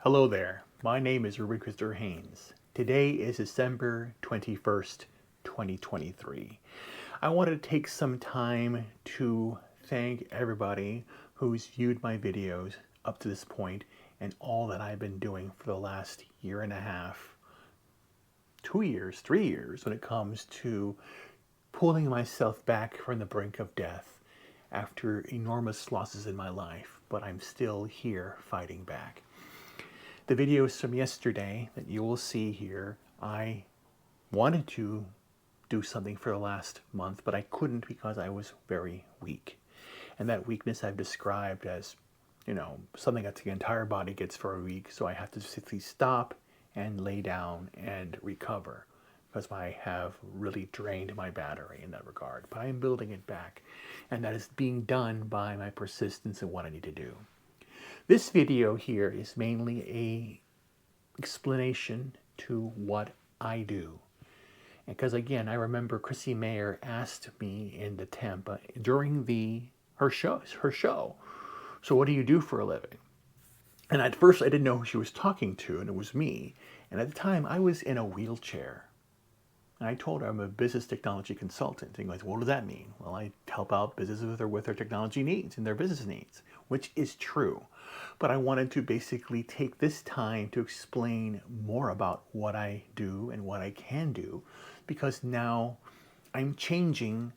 Hello there, my name is Reuben Haynes. Today is December 21st, 2023. I wanted to take some time to thank everybody who's viewed my videos up to this point and all that I've been doing for the last year and a half, 2 years, 3 years when it comes to pulling myself back from the brink of death after enormous losses in my life, but I'm still here fighting back. The videos from yesterday that you will see here, I wanted to do something for the last month, but I couldn't because I was very weak. And that weakness I've described as, something that the entire body gets for a week, so I have to simply stop and lay down and recover because I have really drained my battery in that regard. But I am building it back, and that is being done by my persistence in what I need to do. This video here is mainly a explanation to what I do. Because again, I remember Chrissy Mayer asked me in the Tampa during her show. So what do you do for a living? And at first I didn't know who she was talking to, and it was me. And at the time I was in a wheelchair. And I told her I'm a business technology consultant. And he goes, what does that mean? Well, I help out businesses with their technology needs and their business needs, which is true. But I wanted to basically take this time to explain more about what I do and what I can do, because now I'm changing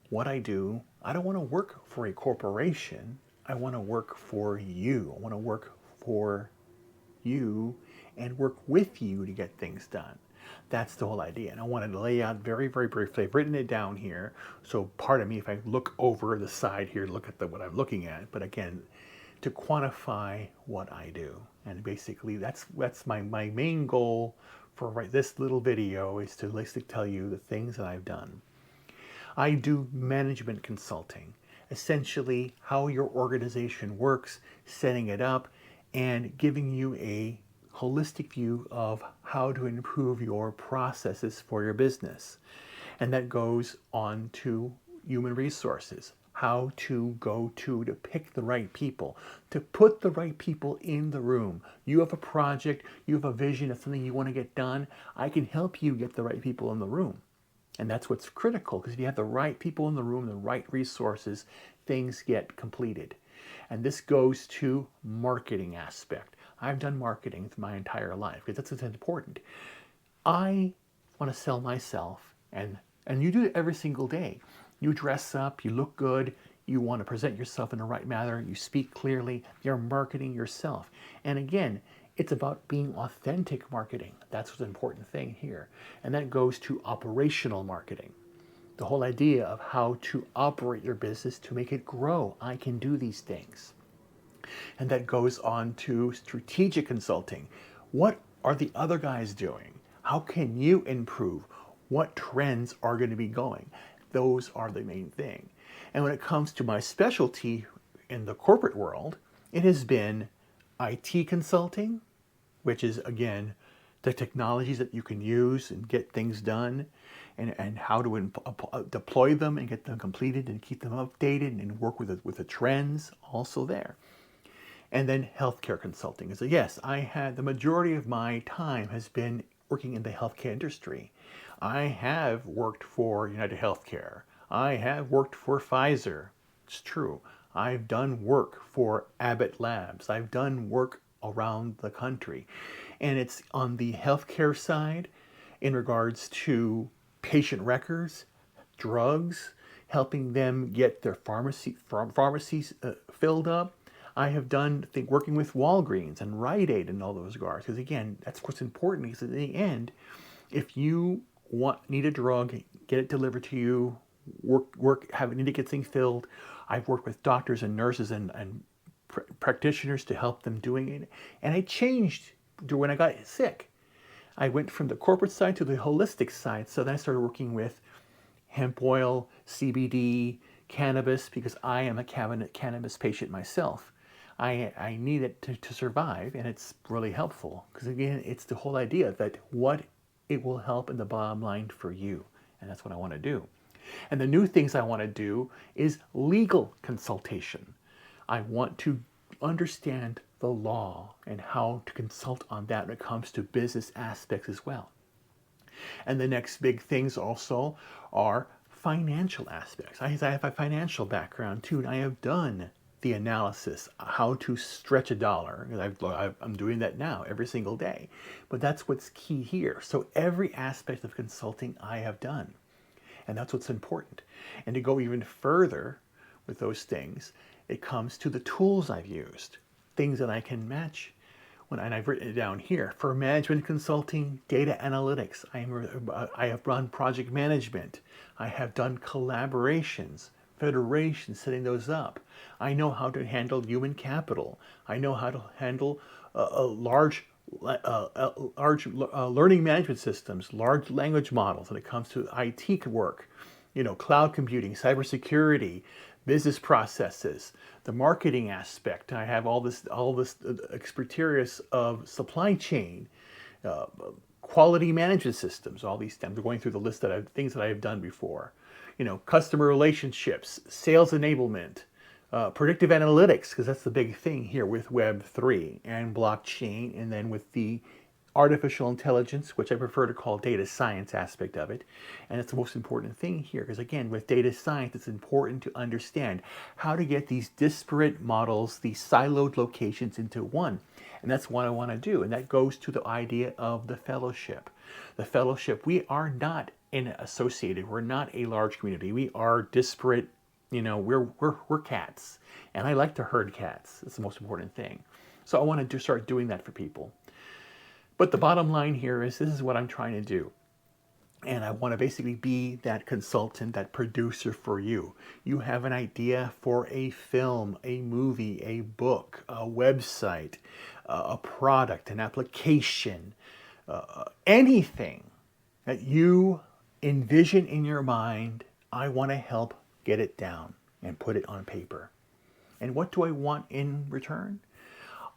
what I do. I don't want to work for a corporation. I want to work for you. I want to work for you and work with you to get things done. That's the whole idea. And I wanted to lay out very, very briefly. I've written it down here. So pardon me if I look over the side here, look at what I'm looking at. But again, to quantify what I do. And basically that's my main goal for this little video, is to basically tell you the things that I've done. I do management consulting, essentially how your organization works, setting it up, and giving you a holistic view of how to improve your processes for your business. And that goes on to human resources, how to go to pick the right people, to put the right people in the room. You have a project, you have a vision of something you want to get done. I can help you get the right people in the room. And that's what's critical, because if you have the right people in the room, the right resources, things get completed. And this goes to marketing aspect. I've done marketing for my entire life because that's what's important. I want to sell myself, and you do it every single day. You dress up, you look good, you want to present yourself in the right manner, you speak clearly, you're marketing yourself. And again, it's about being authentic marketing. That's what's an important thing here. And that goes to operational marketing. The whole idea of how to operate your business to make it grow. I can do these things. And that goes on to strategic consulting. What are the other guys doing? How can you improve? What trends are going to be going? Those are the main thing. And when it comes to my specialty in the corporate world, it has been IT consulting, which is, again, the technologies that you can use and get things done, and how to deploy them and get them completed and keep them updated and work with the trends also there. And then healthcare consulting. So yes, I had the majority of my time has been working in the healthcare industry. I have worked for United Healthcare. I have worked for Pfizer. It's true. I've done work for Abbott Labs. I've done work around the country. And it's on the healthcare side in regards to patient records, drugs, helping them get their pharmacies filled up. I have done working with Walgreens and Rite Aid and all those regards. Because again, that's what's important, because at the end, if you need a drug, get it delivered to you, need to get things filled. I've worked with doctors and nurses and practitioners to help them doing it. And I changed when I got sick. I went from the corporate side to the holistic side. So then I started working with hemp oil, CBD, cannabis, because I am a cannabis patient myself. I need it to survive, and it's really helpful because, again, it's the whole idea that what it will help in the bottom line for you, and that's what I want to do. And the new things I want to do is legal consultation. I want to understand the law and how to consult on that when it comes to business aspects as well. And the next big things also are financial aspects. I have a financial background too, and I have done the analysis, how to stretch a dollar. I'm doing that now every single day. But that's what's key here. So every aspect of consulting I have done. And that's what's important. And to go even further with those things, it comes to the tools I've used, things that I can match. And I've written it down here. For management consulting, data analytics, I have run project management. I have done collaborations, federations, setting those up. I know how to handle human capital. I know how to handle large learning management systems, large language models when it comes to IT work, cloud computing, cybersecurity, business processes, the marketing aspect. I have all this expertise of supply chain, quality management systems, all these things. I'm going through the list things that I have done before. Customer relationships, sales enablement, predictive analytics, because that's the big thing here with Web3 and blockchain, and then with the artificial intelligence, which I prefer to call data science aspect of it. And it's the most important thing here, because again, with data science, it's important to understand how to get these disparate models, these siloed locations into one. And that's what I want to do. And that goes to the idea of the fellowship. The fellowship, we are not associated. We're not a large community. We are disparate. We're cats. And I like to herd cats. It's the most important thing. So I want to start doing that for people. But the bottom line here is this is what I'm trying to do. And I want to basically be that consultant, that producer for you. You have an idea for a film, a movie, a book, a website, a product, an application, anything that you envision in your mind, I want to help get it down and put it on paper. And what do I want in return?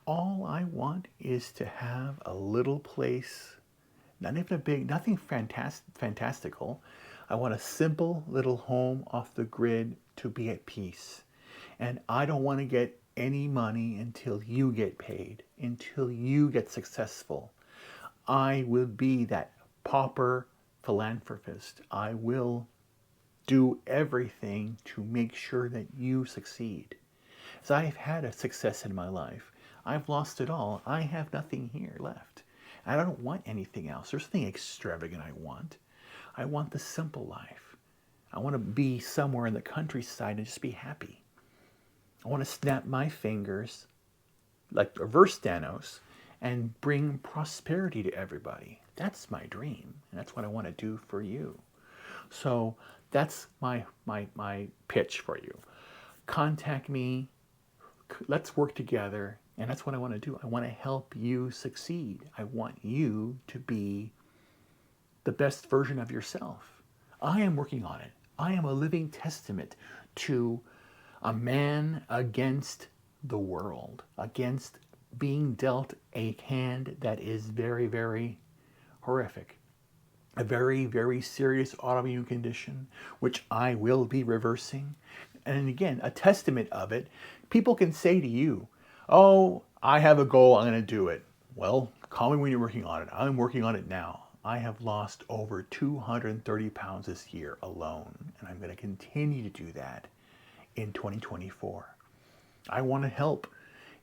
All I want is to have a little place, not even a big, nothing fantastical. I want a simple little home off the grid to be at peace. And I don't want to get any money until you get paid, until you get successful. I will be that pauper philanthropist. I will do everything to make sure that you succeed. As I've had a success in my life, I've lost it all. I have nothing here left. I don't want anything else. There's nothing extravagant I want. I want the simple life. I want to be somewhere in the countryside and just be happy. I want to snap my fingers like reverse Thanos and bring prosperity to everybody. That's my dream. And that's what I want to do for you. So that's my pitch for you. Contact me. Let's work together. And that's what I want to do. I want to help you succeed. I want you to be the best version of yourself. I am working on it. I am a living testament to a man against the world, against being dealt a hand that is very, very horrific. A very, very serious autoimmune condition, which I will be reversing. And again, a testament of it. People can say to you, oh, I have a goal, I'm going to do it. Well, call me when you're working on it. I'm working on it now. I have lost over 230 pounds this year alone, and I'm going to continue to do that in 2024. I want to help.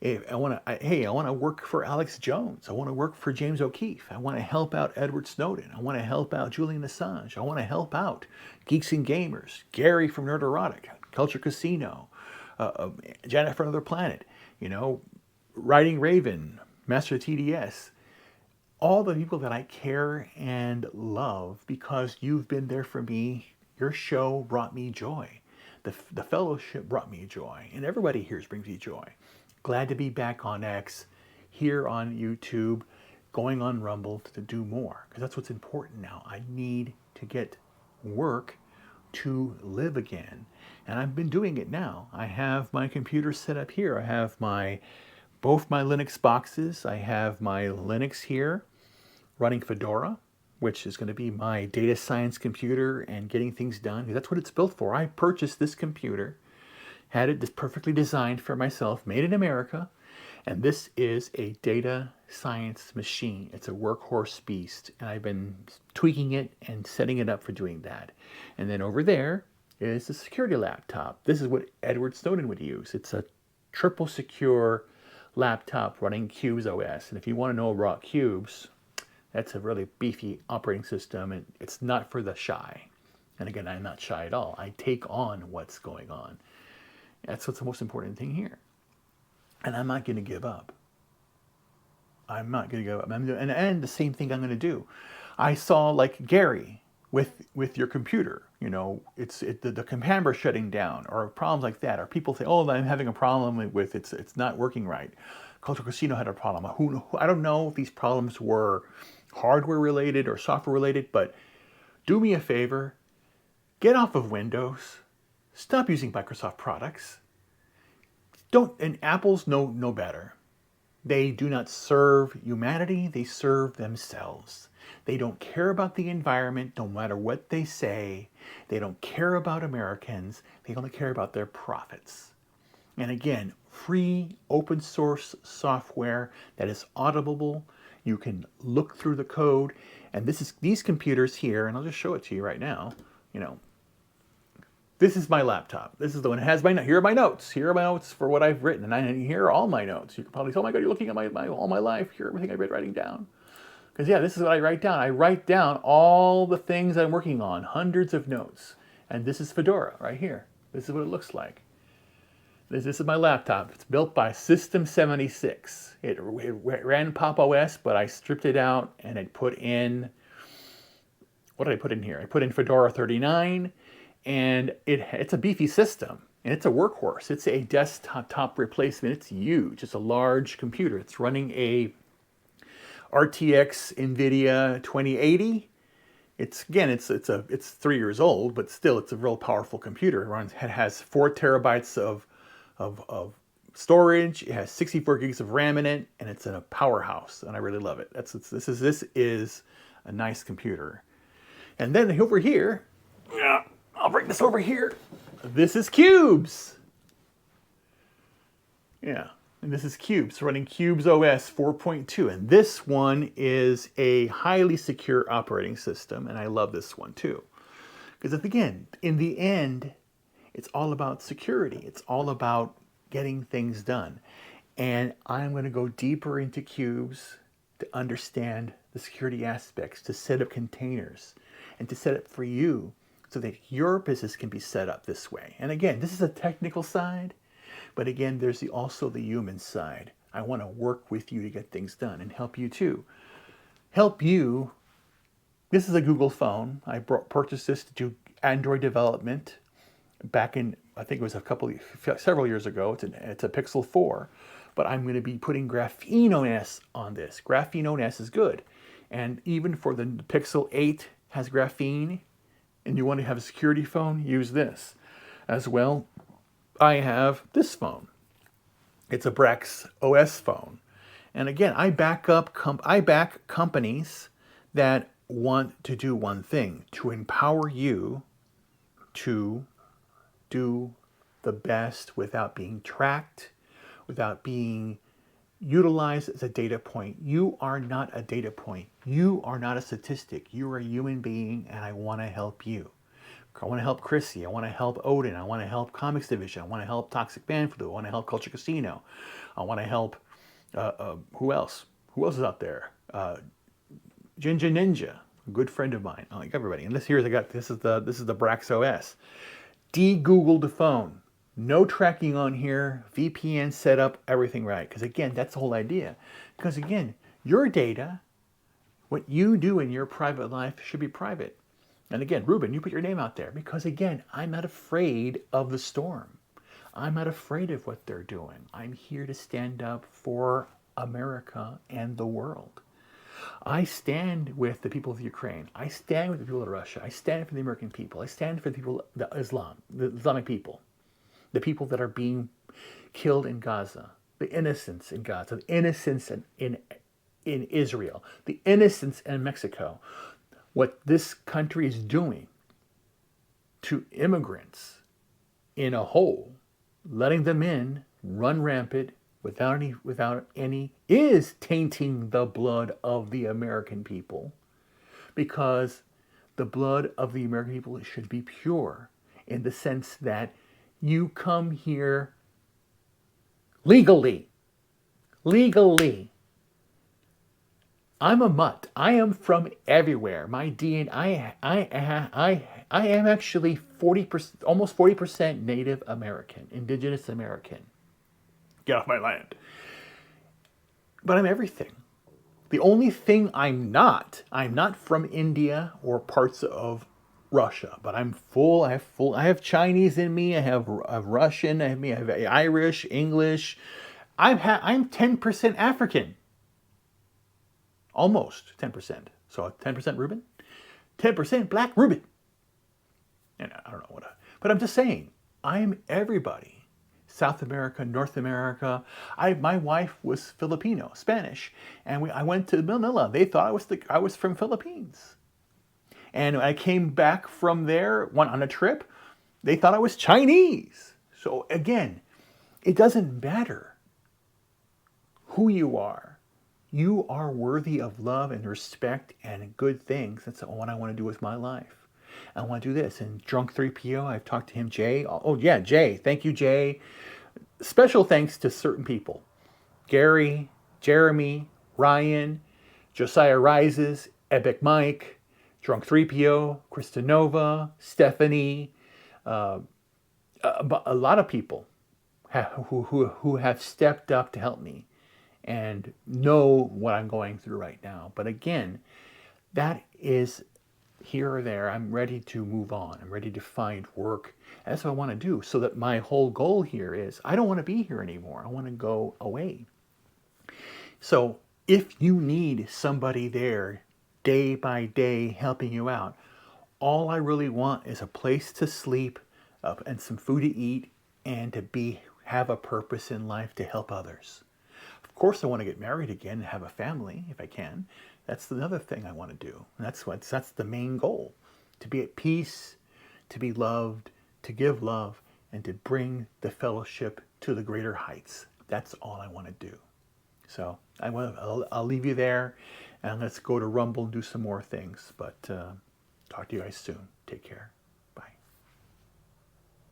I want to work for Alex Jones. I want to work for James O'Keefe. I want to help out Edward Snowden. I want to help out Julian Assange. I want to help out Geeks and Gamers, Gary from Nerderotic, Culture Casino, Janet from Another Planet, Writing Reuben, Master TDS, all the people that I care and love because you've been there for me. Your show brought me joy. The fellowship brought me joy. And everybody here brings me joy. Glad to be back on X, here on YouTube, going on Rumble to do more. Because that's what's important now. I need to get work to live again. And I've been doing it now. I have my computer set up here. I have both my Linux boxes. I have my Linux here running Fedora, which is going to be my data science computer and getting things done. That's what it's built for. I purchased this computer, had it perfectly designed for myself, made in America, And this is a data science machine. It's a workhorse beast. And I've been tweaking it and setting it up for doing that. And then over there is the security laptop. This is what Edward Snowden would use. It's a triple secure laptop running Cubes OS. And if you want to know about Cubes, that's a really beefy operating system, and it's not for the shy. And again, I'm not shy at all. I take on what's going on. That's what's the most important thing here. And I'm not going to give up. I'm not going to give up. And the same thing I'm going to do. I saw like Gary with your computer. You know, the camera shutting down or problems like that. Or people say, oh, I'm having a problem with it's not working right. Cultural Casino had a problem. I don't know if these problems were hardware related or software related, but do me a favor. Get off of Windows. Stop using Microsoft products. And Apple's no better. They do not serve humanity, they serve themselves. They don't care about the environment, no matter what they say. They don't care about Americans, they only care about their profits. And again, free open source software that is auditable. You can look through the code. And these computers here, and I'll just show it to you right now, you know. This is my laptop. This is the one that has here are my notes. Here are my notes for what I've written. And here are all my notes. You can probably say, oh my God, you're looking at all my life. Here, everything I've been writing down. Because yeah, this is what I write down. I write down all the things I'm working on, hundreds of notes. And this is Fedora right here. This is what it looks like. This is my laptop. It's built by System 76. It ran Pop! OS, but I stripped it out and I put in, what did I put in here? I put in Fedora 39. And it's a beefy system, and it's a workhorse. It's a desktop replacement. It's huge. It's a large computer. It's running a RTX NVIDIA 2080. It's 3 years old, but still it's a real powerful computer. It has 4 terabytes of storage. It has 64 gigs of RAM in it, and it's in a powerhouse. And I really love it. This is a nice computer. And then over here, I'll bring this over here. This is Cubes. Yeah, and this is Cubes, running Cubes OS 4.2. And this one is a highly secure operating system, and I love this one too. Because again, in the end, it's all about security. It's all about getting things done. And I'm going to go deeper into Cubes to understand the security aspects, to set up containers, and to set up for you so that your business can be set up this way. And again, this is a technical side, but again, there's also the human side. I want to work with you to get things done and help you too. Help you. This is a Google phone. I purchased this to do Android development back in, I think it was several years ago. It's a Pixel 4, but I'm going to be putting Graphene OS on this. Graphene OS is good. And even for the Pixel 8 has Graphene, and you want to have a security phone, use this. As well, I have this phone. It's a Brax OS phone. And again, I back companies that want to do one thing, to empower you to do the best without being tracked, without being utilized as a data point. You are not a data point. You are not a statistic. You are a human being, and I want to help you. I want to help Chrissy. I want to help Odin. I want to help Comics Division. I want to help Toxic Man Flu. I want to help Culture Casino. I want to help, who else? Who else is out there? Jinja Ninja, a good friend of mine. I like everybody. And this is the Brax OS. De-Googled the phone. No tracking on here, VPN setup, everything right. Because again, that's the whole idea. Because again, your data, what you do in your private life should be private. And again, Reuben, you put your name out there. Because again, I'm not afraid of the storm. I'm not afraid of what they're doing. I'm here to stand up for America and the world. I stand with the people of Ukraine. I stand with the people of Russia. I stand for the American people. I stand for the people of Islam, the Islamic people. The people that are being killed in Gaza, the innocents in Gaza, the innocents in Israel, the innocents in Mexico. What this country is doing to immigrants in a hole, letting them in, run rampant without any is tainting the blood of the American people, because the blood of the American people should be pure in the sense that you come here legally. Legally. I'm a mutt. I am from everywhere. My DNA, I am actually 40%, almost 40% Native American, Indigenous American. Get off my land. But I'm everything. The only thing I'm not from India or parts of Russia, but I'm full. I have Chinese in me. I have Russian. I have Irish, English. I'm 10% African. Almost 10%. So 10% Reuben, 10% Black Reuben. And I don't know but I'm just saying, I'm everybody. South America, North America. My wife was Filipino, Spanish, and I went to Manila. They thought I was from Philippines. And when I came back from there, went on a trip, they thought I was Chinese. So again, it doesn't matter who you are. You are worthy of love and respect and good things. That's what I want to do with my life. I want to do this. And Drunk 3PO, I've talked to him, Jay. Oh, yeah, Jay. Thank you, Jay. Special thanks to certain people. Gary, Jeremy, Ryan, Josiah Rises, Epic Mike, Drunk 3PO, Krista Nova, Stephanie, a lot of people who have stepped up to help me and know what I'm going through right now. But again, that is here or there. I'm ready to move on. I'm ready to find work. That's what I want to do. So that my whole goal here is I don't want to be here anymore. I want to go away. So if you need somebody there day by day helping you out, all I really want is a place to sleep and some food to eat and to have a purpose in life to help others. Of course, I want to get married again and have a family if I can. That's another thing I want to do. And that's the main goal, to be at peace, to be loved, to give love, and to bring the fellowship to the greater heights. That's all I want to do. So I'll leave you there, and let's go to Rumble and do some more things. But talk to you guys soon. Take care.